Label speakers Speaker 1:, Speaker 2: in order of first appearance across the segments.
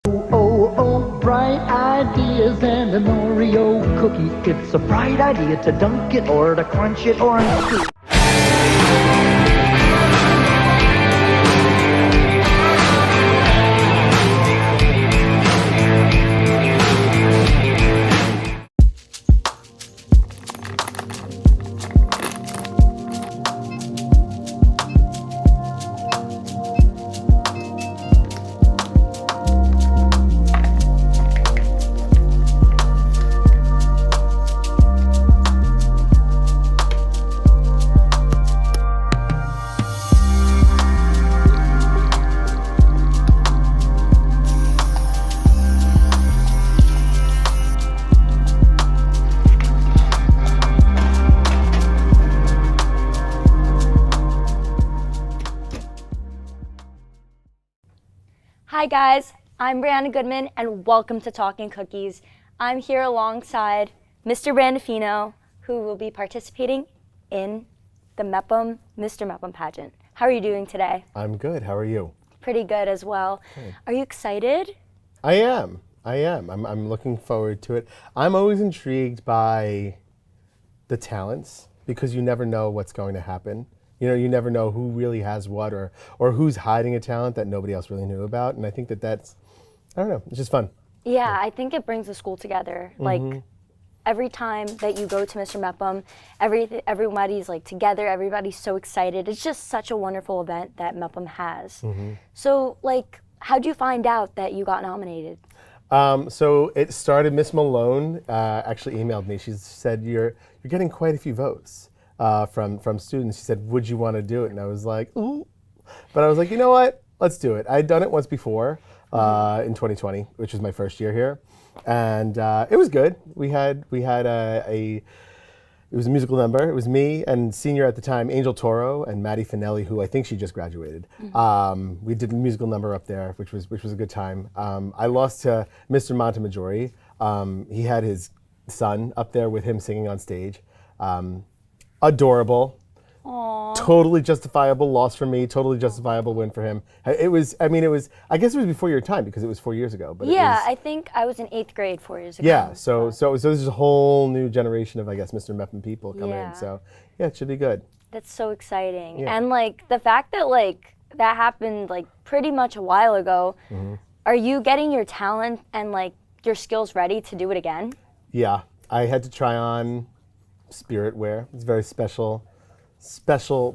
Speaker 1: Oh, oh, bright ideas and an Oreo cookie. It's a bright idea to dunk it or to crunch it or to...
Speaker 2: Hi guys, I'm Brianna Goodman and welcome to Talkin Cookies. I'm here alongside Mr. Brandofino, who will be participating in the Mepham Mr. Mepham pageant. How are you doing today?
Speaker 3: I'm good. How are you?
Speaker 2: Pretty good as well. Good. Are you excited?
Speaker 3: I am. I'm looking forward to it. I'm always intrigued by the talents because you never know what's going to happen. You know, you never know who really has what or who's hiding a talent that nobody else really knew about. And I think that's, I don't know, it's just fun.
Speaker 2: Yeah, I think it brings the school together. Like every time that you go to Mr. Mepham, everybody's like together, everybody's so excited. It's just such a wonderful event that Mepham has. So like, how'd you find out that you got nominated?
Speaker 3: So it started, Miss Malone actually emailed me. She said, you're getting quite a few votes. From students. She said, would you want to do it? And I was like, ooh. But I was like, you know what? Let's do it. I'd done it once before in 2020, which was my first year here. And it was good. We had it was a musical number. It was me and senior at the time, Angel Toro and Maddie Finelli, who I think she just graduated. We did a musical number up there, which was a good time. I lost to Mr. Montemaggiore. He had his son up there with him singing on stage. Adorable.
Speaker 2: Aww.
Speaker 3: Totally justifiable loss for me, totally justifiable win for him. I guess it was before your time because it was 4 years ago. But
Speaker 2: yeah, I think I was in 8th grade 4 years ago.
Speaker 3: Yeah, so this is a whole new generation of, I guess, Mr. Mepham people coming in. So yeah, it should be good.
Speaker 2: That's so exciting.
Speaker 3: Yeah.
Speaker 2: And like the fact that like that happened like pretty much a while ago, are you getting your talent and like your skills ready to do it again?
Speaker 3: Yeah, I had to try on spirit wear. It's a very special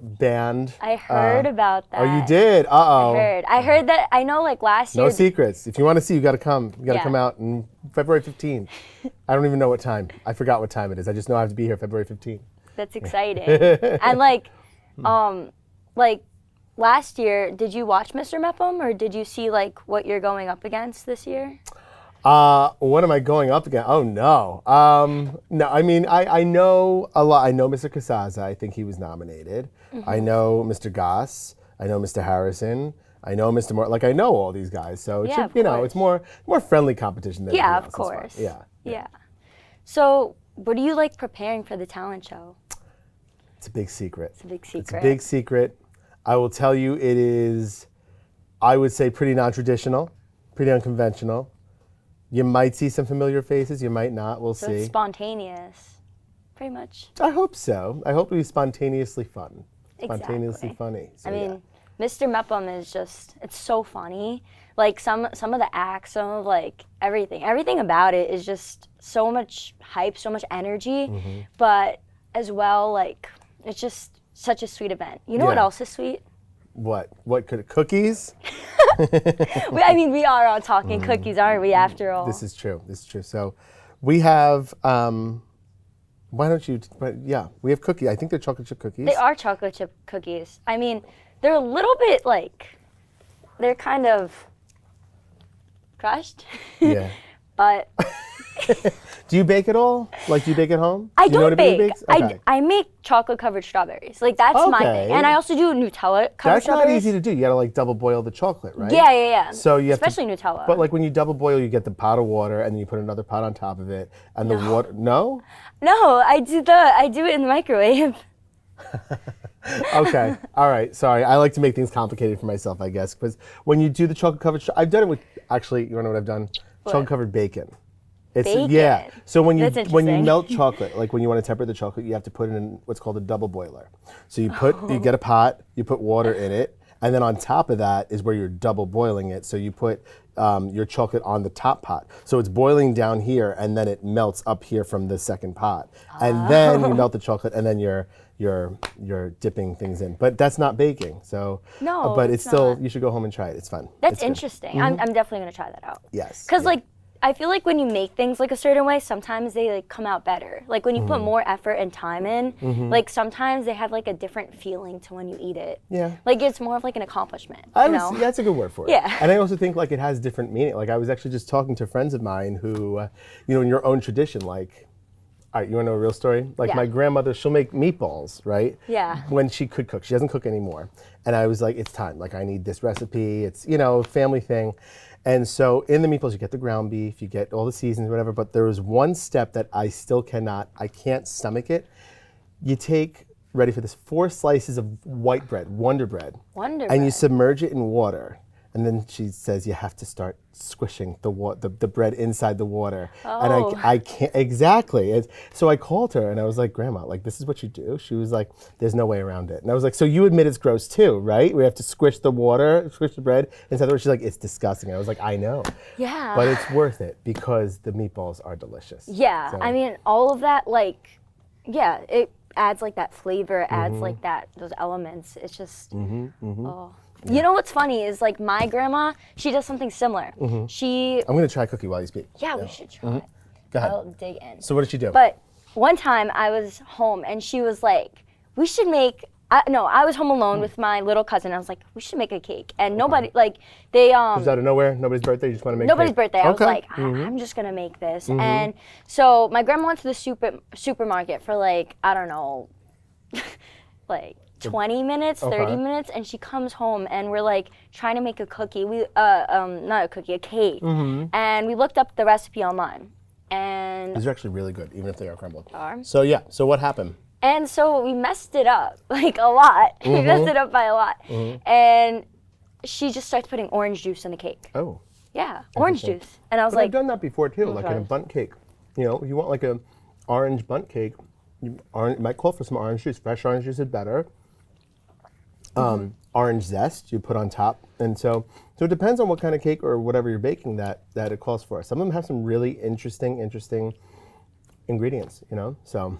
Speaker 3: band.
Speaker 2: I heard about that.
Speaker 3: Oh, you did? Uh-oh.
Speaker 2: I heard that. I know like last year.
Speaker 3: No secrets. If you want to see, you got to come. You got to come out on February 15th. I don't even know what time. I forgot what time it is. I just know I have to be here February 15th.
Speaker 2: That's exciting. And like last year, did you watch Mr. Mepham or did you see like what you're going up against this year?
Speaker 3: What am I going up against? Oh no. No, I mean, I know a lot. I know Mr. Casaza. I think he was nominated. I know Mr. Goss. I know Mr. Harrison. I know Mr. Moore. Like I know all these guys. So it should, it's more friendly competition than
Speaker 2: yeah,
Speaker 3: else.
Speaker 2: Of course.
Speaker 3: Yeah.
Speaker 2: So what do you like preparing for the talent show?
Speaker 3: It's a big secret.
Speaker 2: It's
Speaker 3: a big secret. I will tell you, it is, I would say, pretty non-traditional, pretty unconventional. You might see some familiar faces, you might not, we'll see.
Speaker 2: It's spontaneous, pretty much.
Speaker 3: I hope so. I hope it'll be spontaneously fun. Spontaneously funny. So,
Speaker 2: I mean, Mr. Mepham is just, it's so funny. Like some of the acts, some of like everything about it is just so much hype, so much energy, but as well, like, it's just such a sweet event. You know what else is sweet?
Speaker 3: What could cookies?
Speaker 2: I mean, we are on Talkin Cookies, aren't we, after all?
Speaker 3: This is true. So we have, we have cookies. I think they're chocolate chip cookies.
Speaker 2: They are chocolate chip cookies. I mean, they're a little bit like, they're kind of crushed. Yeah. But.
Speaker 3: Do you bake at all? Like, do you bake at home?
Speaker 2: I don't bake.
Speaker 3: Okay.
Speaker 2: I make chocolate-covered strawberries. Like, that's my thing. And I also do Nutella-covered strawberries.
Speaker 3: That's not easy to do. You gotta, like, double boil the chocolate, right?
Speaker 2: Yeah.
Speaker 3: So you have
Speaker 2: especially Nutella.
Speaker 3: But, like, when you double boil, you get the pot of water, and then you put another pot on top of it, and the water, no?
Speaker 2: No, I do it in the microwave.
Speaker 3: Okay, all right, sorry. I like to make things complicated for myself, I guess, because when you do the chocolate covered, I've done it with Actually, you want to know what I've done? Chocolate-covered bacon.
Speaker 2: Bacon?
Speaker 3: Yeah. So when you
Speaker 2: That's
Speaker 3: when you
Speaker 2: interesting.
Speaker 3: melt chocolate, like when you want to temper the chocolate, you have to put it in what's called a double boiler. So you get a pot, you put water in it, and then on top of that is where you're double boiling it. So you put your chocolate on the top pot. So it's boiling down here, and then it melts up here from the second pot. And then you melt the chocolate, and then you're dipping things in. But that's not baking. So
Speaker 2: No,
Speaker 3: but
Speaker 2: it's
Speaker 3: it's still,
Speaker 2: not.
Speaker 3: you should go home and try it. It's fun.
Speaker 2: That's
Speaker 3: It's good.
Speaker 2: interesting. I'm definitely gonna try that out.
Speaker 3: Yes.
Speaker 2: Because
Speaker 3: yeah.
Speaker 2: like I feel like when you make things like a certain way, sometimes they like come out better. Like when you put more effort and time in, like sometimes they have like a different feeling to when you eat it.
Speaker 3: Yeah.
Speaker 2: Like it's more of like an accomplishment.
Speaker 3: That's a good word for it.
Speaker 2: Yeah.
Speaker 3: And I also think like it has different meaning. Like I was actually just talking to friends of mine who, in your own tradition, like, all right, you want to know a real story? Like
Speaker 2: Yeah.
Speaker 3: my grandmother, she'll make meatballs, right?
Speaker 2: Yeah.
Speaker 3: When she could cook. She doesn't cook anymore. And I was like, it's time. Like I need this recipe. It's, family thing. And so in the meatballs, you get the ground beef, you get all the seasons, whatever, but there was one step that I can't stomach it. You take, ready for this, 4 slices of white bread, Wonder Bread.
Speaker 2: Wonder
Speaker 3: And you
Speaker 2: Bread.
Speaker 3: submerge it in water. And then she says you have to start squishing the bread inside the water. And
Speaker 2: Oh.
Speaker 3: I can't, exactly. So I called her and I was like, Grandma, like this is what you do? She was like, there's no way around it. And I was like, so you admit it's gross too, right? We have to squish the bread inside the water. She's like, it's disgusting. And I was like, I know.
Speaker 2: Yeah.
Speaker 3: But it's worth it because the meatballs are delicious.
Speaker 2: Yeah.
Speaker 3: So-
Speaker 2: I mean, all of that, like, yeah, it adds like that flavor, adds like those elements. It's just, oh. You know what's funny is like my grandma, she does something similar. She,
Speaker 3: I'm going to try a cookie while you speak.
Speaker 2: yeah, we should try it.
Speaker 3: Go ahead.
Speaker 2: I'll dig in.
Speaker 3: So what did she do?
Speaker 2: But one time I was home and she was like, we should make, I was home alone with my little cousin. I was like, we should make a cake. And nobody, like, they,
Speaker 3: It was out of nowhere? Nobody's birthday? You just want to make
Speaker 2: nobody's
Speaker 3: cake?
Speaker 2: birthday. I was
Speaker 3: Okay.
Speaker 2: like, I'm just gonna make this. And so my grandma went to the supermarket for like, I don't know, like 20 minutes, 30 minutes, and she comes home and we're like trying to make a cookie. Not a cookie, a cake. And we looked up the recipe online. And
Speaker 3: These are actually really good, even if they are crumbled.
Speaker 2: Are.
Speaker 3: So yeah, so what happened?
Speaker 2: And so we messed it up, like a lot. We messed it up by a lot. And she just starts putting orange juice in the cake.
Speaker 3: Oh.
Speaker 2: Yeah, orange
Speaker 3: Interesting.
Speaker 2: juice. And I was
Speaker 3: But I've
Speaker 2: like,
Speaker 3: done that before too, like in a
Speaker 2: Okay.
Speaker 3: bundt cake. If you want like a orange bundt cake, you might call for some orange juice. Fresh orange juice is better. Orange zest you put on top. And so it depends on what kind of cake or whatever you're baking that it calls for. Some of them have some really interesting ingredients, So,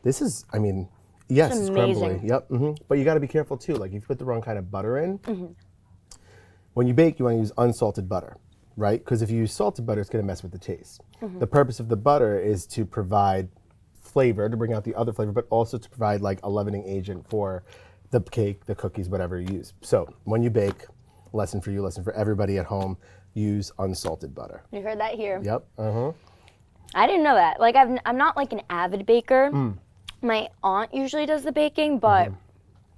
Speaker 3: this is, I mean, yes,
Speaker 2: It's
Speaker 3: it's crumbly.
Speaker 2: amazing.
Speaker 3: Yep. But you got to be careful too. Like if you put the wrong kind of butter in, when you bake, you want to use unsalted butter, right? Because if you use salted butter, it's going to mess with the taste. The purpose of the butter is to provide flavor, to bring out the other flavor, but also to provide like a leavening agent for the cake, the cookies, whatever you use. So when you bake, lesson for you, lesson for everybody at home, use unsalted butter.
Speaker 2: you heard that here.
Speaker 3: Yep.
Speaker 2: I didn't know that. Like I'm not like an avid baker. My aunt usually does the baking, but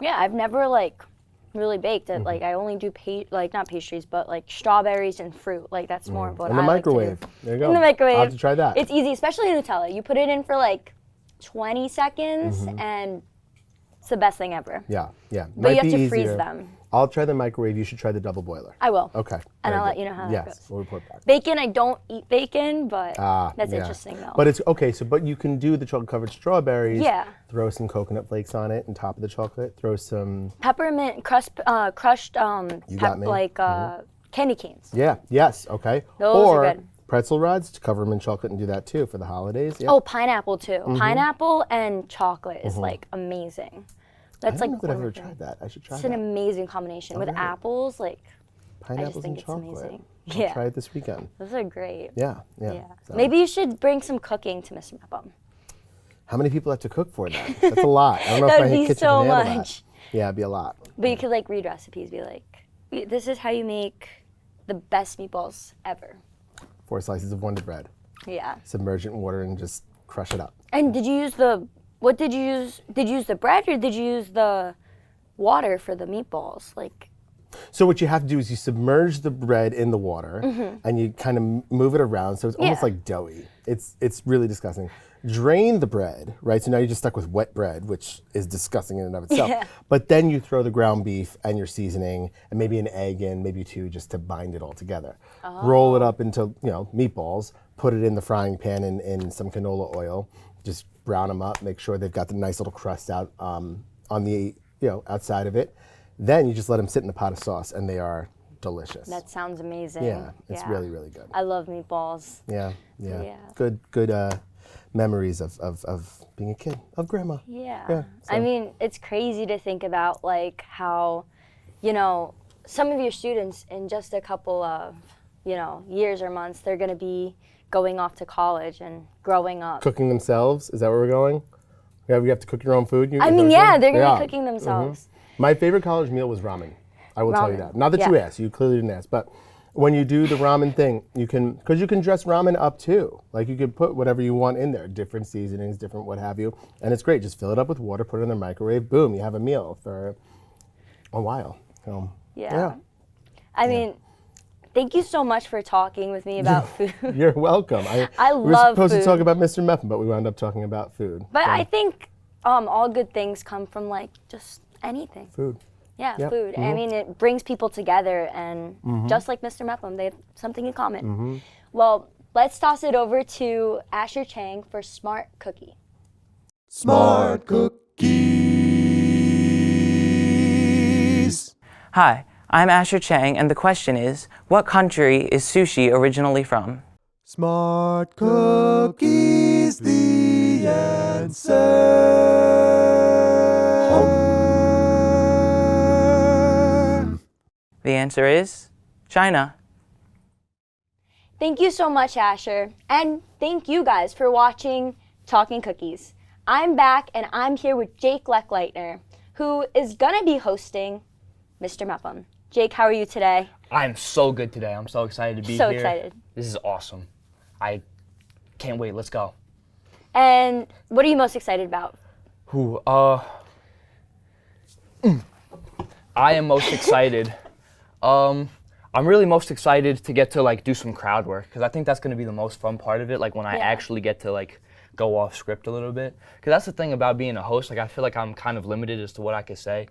Speaker 2: yeah, I've never like really baked it. Like I only do not pastries, but like strawberries and fruit. Like that's more of what
Speaker 3: In the
Speaker 2: I
Speaker 3: microwave.
Speaker 2: like to do.
Speaker 3: There you go.
Speaker 2: In the microwave.
Speaker 3: I'll have to try that.
Speaker 2: It's easy, especially Nutella. You put it in for like 20 seconds and it's the best thing ever.
Speaker 3: Yeah.
Speaker 2: But you
Speaker 3: Might
Speaker 2: have
Speaker 3: be
Speaker 2: to freeze
Speaker 3: easier.
Speaker 2: them.
Speaker 3: I'll try the microwave. You should try the double boiler.
Speaker 2: I will.
Speaker 3: Okay.
Speaker 2: And
Speaker 3: very
Speaker 2: I'll let
Speaker 3: good.
Speaker 2: you know how that
Speaker 3: yes,
Speaker 2: goes.
Speaker 3: we'll report back.
Speaker 2: Bacon, I don't eat bacon, but that's
Speaker 3: Yeah.
Speaker 2: interesting though.
Speaker 3: But it's okay. So, you can do the chocolate-covered strawberries.
Speaker 2: Yeah.
Speaker 3: Throw some coconut flakes on it, on top of the chocolate. Throw some.
Speaker 2: Peppermint crushed
Speaker 3: got me.
Speaker 2: Candy canes.
Speaker 3: Yeah. Yes. Okay.
Speaker 2: Those
Speaker 3: or
Speaker 2: are good.
Speaker 3: pretzel rods to cover them in chocolate and do that too for the holidays. Yeah.
Speaker 2: Oh, pineapple too. Pineapple and chocolate is like amazing. That's
Speaker 3: I
Speaker 2: like
Speaker 3: don't know that I've
Speaker 2: one
Speaker 3: ever
Speaker 2: of my
Speaker 3: tried that. I should try
Speaker 2: It's an
Speaker 3: that.
Speaker 2: amazing combination with
Speaker 3: right.
Speaker 2: apples. Like
Speaker 3: Pineapples
Speaker 2: think
Speaker 3: and
Speaker 2: it's
Speaker 3: chocolate.
Speaker 2: amazing.
Speaker 3: I'll
Speaker 2: Yeah.
Speaker 3: try it this weekend.
Speaker 2: those are great.
Speaker 3: Yeah.
Speaker 2: Yeah.
Speaker 3: So,
Speaker 2: Maybe you should bring some cooking to Mr. Mepham.
Speaker 3: How many people have to cook for that? That's a lot. I don't know if
Speaker 2: That'd
Speaker 3: my
Speaker 2: be
Speaker 3: kitchen
Speaker 2: so
Speaker 3: can handle
Speaker 2: much.
Speaker 3: that. Yeah, it'd be a lot.
Speaker 2: But you could like read recipes. Be like, this is how you make the best meatballs ever.
Speaker 3: 4 slices of Wonder Bread.
Speaker 2: Yeah.
Speaker 3: Submerge it in water and just crush it up.
Speaker 2: And did you use what did you use? Did you use the bread or did you use the water for the meatballs? Like,
Speaker 3: So what you have to do is you submerge the bread in the water and you kind of move it around so it's almost like doughy. It's really disgusting. Drain the bread, right? So now you're just stuck with wet bread, which is disgusting in and of itself. Yeah. But then you throw the ground beef and your seasoning and maybe an egg in, maybe two, just to bind it all together. Roll it up into, meatballs, put it in the frying pan in some canola oil, just brown them up, make sure they've got the nice little crust out on the, outside of it. Then you just let them sit in a pot of sauce and they are delicious.
Speaker 2: That sounds amazing.
Speaker 3: Yeah, it's really, really good.
Speaker 2: I love meatballs.
Speaker 3: Yeah. Good memories of being a kid, of grandma.
Speaker 2: Yeah.
Speaker 3: So.
Speaker 2: I mean, it's crazy to think about like how, some of your students in just a couple of, years or months, they're going to be going off to college and growing up.
Speaker 3: Cooking themselves? Is that where we're going? Yeah, you have to cook your own food?
Speaker 2: They're going to be cooking themselves.
Speaker 3: My favorite college meal was ramen. I will tell you that. Not that you asked, you clearly didn't ask, but when you do the ramen thing, because you can dress ramen up too. Like you could put whatever you want in there, different seasonings, different what have you, and it's great. Just fill it up with water, put it in the microwave, boom, you have a meal for a while. So,
Speaker 2: I mean, thank you so much for talking with me about food.
Speaker 3: You're welcome.
Speaker 2: I
Speaker 3: love food. We were supposed to talk about Mr. Mepham, but we wound up talking about food.
Speaker 2: But I think all good things come from like just anything.
Speaker 3: Food.
Speaker 2: Yeah, food. I mean, it brings people together, and just like Mr. Mepham, they have something in common. Well, let's toss it over to Asher Chang for Smart Cookie.
Speaker 4: Smart Cookies.
Speaker 5: Hi, I'm Asher Chang, and the question is, what country is sushi originally from?
Speaker 4: Smart Cookies, the answer.
Speaker 5: The answer is China.
Speaker 2: Thank you so much, Asher. And thank you guys for watching Talkin Cookies. I'm back, and I'm here with Jake Lechleitner, who is going to be hosting Mr. Mepham. Jake, how are you today?
Speaker 6: I'm so good today. I'm so excited to be here.
Speaker 2: So excited.
Speaker 6: This is awesome. I can't wait. Let's go.
Speaker 2: And what are you most excited about?
Speaker 6: I am most excited. I'm really most excited to get to like do some crowd work because I think that's going to be the most fun part of it. Like when I actually get to like go off script a little bit. Because that's the thing about being a host. Like I feel like I'm kind of limited as to what I can say.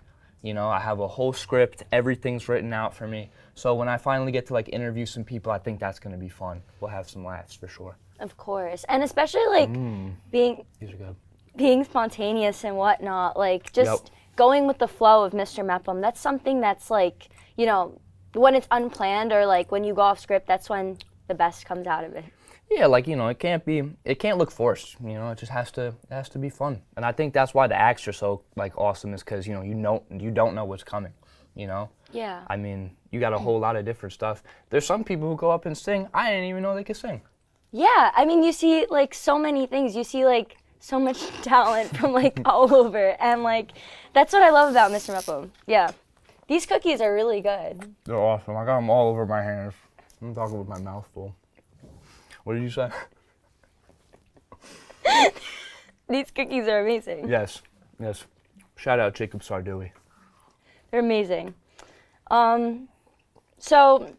Speaker 6: I have a whole script. Everything's written out for me. So when I finally get to like interview some people, I think that's going to be fun. We'll have some laughs for sure.
Speaker 2: Of course, and especially like being spontaneous and whatnot. Like just going with the flow of Mr. Mepham. That's something that's like when it's unplanned or like when you go off script, that's when the best comes out of it.
Speaker 6: Yeah, like it can't look forced. It just has to be fun. And I think that's why the acts are so like awesome is because you don't know what's coming.
Speaker 2: Yeah.
Speaker 6: I mean, you got a whole lot of different stuff. There's some people who go up and sing. I didn't even know they could sing.
Speaker 2: Yeah, I mean, you see like so many things. You see like so much talent from like all over, and like that's what I love about Mr. Mepham. Yeah, these cookies are really good.
Speaker 6: They're awesome. I got them all over my hands. I'm talking with my mouth full. What did you say?
Speaker 2: These cookies are amazing.
Speaker 6: Yes. Shout out Jacob Sarduy.
Speaker 2: They're amazing. So,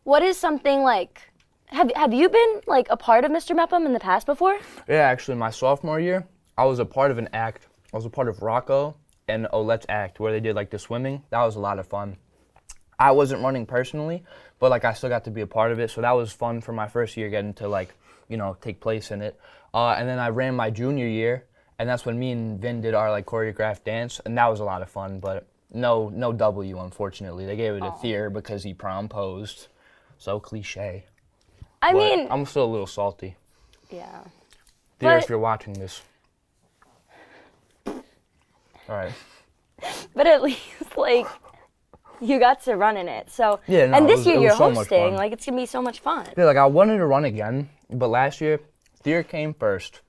Speaker 2: what is something like? Have you been like a part of Mr. Mepham in the past before?
Speaker 6: Yeah, actually, my sophomore year, I was a part of an act. I was a part of Rocco and Olette's act where they did like the swimming. That was a lot of fun. I wasn't running personally, but like I still got to be a part of it. So that was fun for my first year getting to like, take place in it. And then I ran my junior year, and that's when me and Vin did our like choreographed dance, and that was a lot of fun. But no W, unfortunately. They gave it a Thier because he promposed. So cliche.
Speaker 2: I mean,
Speaker 6: I'm still a little salty.
Speaker 2: Yeah.
Speaker 6: Thier, if you're watching this. All right.
Speaker 2: But at least like you got to run in it. So
Speaker 6: yeah, no,
Speaker 2: and this year you're
Speaker 6: so
Speaker 2: hosting, like it's gonna be so much fun.
Speaker 6: Yeah, like I wanted to run again, but last year Thier came first,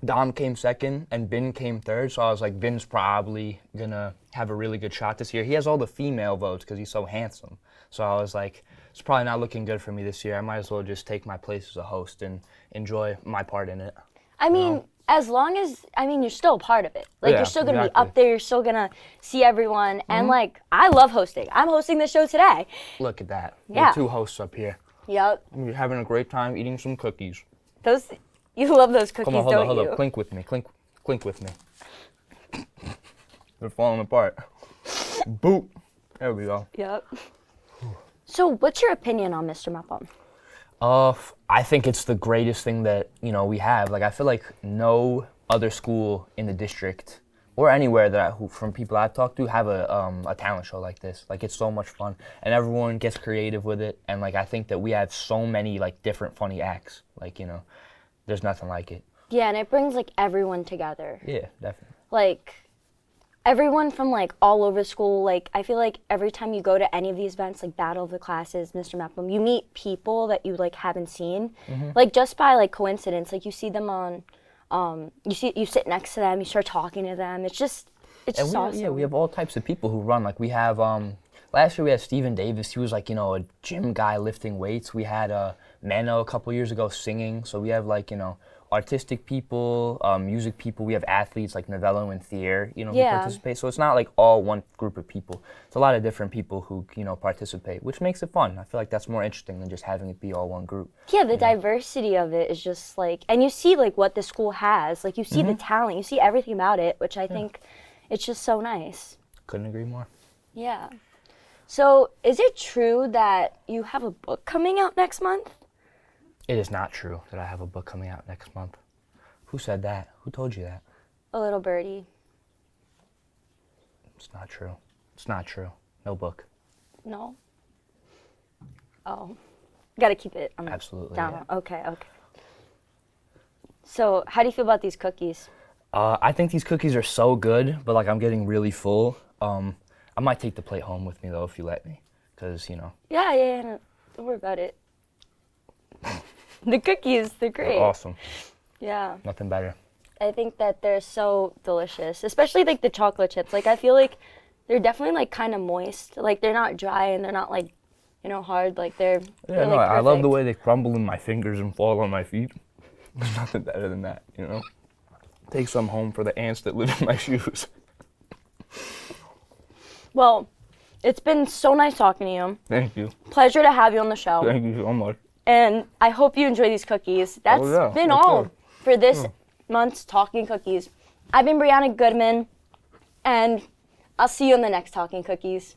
Speaker 6: Dom came second, and Vin came third. So I was like, Vin's probably gonna have a really good shot this year. He has all the female votes because he's so handsome. So I was like, it's probably not looking good for me this year. I might as well just take my place as a host and enjoy my part in it.
Speaker 2: I mean, as long as, I mean, you're still a part of it. Like,
Speaker 6: Yeah,
Speaker 2: you're still going to be
Speaker 6: exactly.
Speaker 2: up there. You're still going to see everyone. And, like, I love hosting. I'm hosting the show today.
Speaker 6: Look at that.
Speaker 2: Yeah.
Speaker 6: We're two hosts up here.
Speaker 2: Yep.
Speaker 6: We're having a great time eating some cookies.
Speaker 2: You love those cookies,
Speaker 6: Come on,
Speaker 2: don't
Speaker 6: hold
Speaker 2: you?
Speaker 6: up. Clink with me. Clink with me. They're falling apart. Boop. There we go.
Speaker 2: Yep. So, what's your opinion on Mr. Mepham?
Speaker 6: I think it's the greatest thing that, we have. Like, I feel like no other school in the district or anywhere from people I've talked to have a talent show like this. Like, it's so much fun, and everyone gets creative with it. And like, I think that we have so many like different funny acts. Like, there's nothing like it.
Speaker 2: Yeah, and it brings like everyone together.
Speaker 6: Yeah, definitely.
Speaker 2: Like, everyone from like all over school. Like, I feel like every time you go to any of these events, like Battle of the Classes, Mr. Mepham, you meet people that you like haven't seen, like just by like coincidence. Like, you see them on, you sit next to them, you start talking to them. It's just awesome.
Speaker 6: Yeah, we have all types of people who run. Like, we have last year we had Steven Davis. He was like a gym guy lifting weights. We had Mano a couple years ago singing. So we have like artistic people, music people. We have athletes like Novello and Thier, who participate. So it's not like all one group of people. It's a lot of different people who participate, which makes it fun. I feel like that's more interesting than just having it be all one group.
Speaker 2: Yeah, the diversity of it is just like, and you see like what the school has. Like, you see the talent, you see everything about it, which I think it's just so nice.
Speaker 6: Couldn't agree more.
Speaker 2: Yeah. So, is it true that you have a book coming out next month?
Speaker 6: It is not true that I have a book coming out next month. Who said that? Who told you that?
Speaker 2: A little birdie.
Speaker 6: It's not true. It's not true. No book.
Speaker 2: No? Oh. Gotta keep it on
Speaker 6: Absolutely,
Speaker 2: down. Okay. So, how do you feel about these cookies?
Speaker 6: I think these cookies are so good, but like I'm getting really full. I might take the plate home with me though if you let me, because
Speaker 2: Yeah, no, don't worry about it. The cookies, they're great.
Speaker 6: they're awesome.
Speaker 2: Yeah.
Speaker 6: Nothing better.
Speaker 2: I think that they're so delicious, especially like the chocolate chips. Like, I feel like they're definitely like kind of moist. Like, they're not dry and they're not like, hard. Like, they're
Speaker 6: Yeah, no,
Speaker 2: like,
Speaker 6: I love the
Speaker 2: perfect.
Speaker 6: way they crumble in my fingers and fall on my feet. There's nothing better than that, Take some home for the ants that live in my shoes.
Speaker 2: Well, it's been so nice talking to you.
Speaker 6: Thank you.
Speaker 2: Pleasure to have you on the show.
Speaker 6: Thank you so much.
Speaker 2: And I hope you enjoy these cookies. That's been
Speaker 6: of
Speaker 2: all
Speaker 6: course.
Speaker 2: for this month's Talking Cookies. I've been Brianna Goodman, and I'll see you in the next Talking Cookies.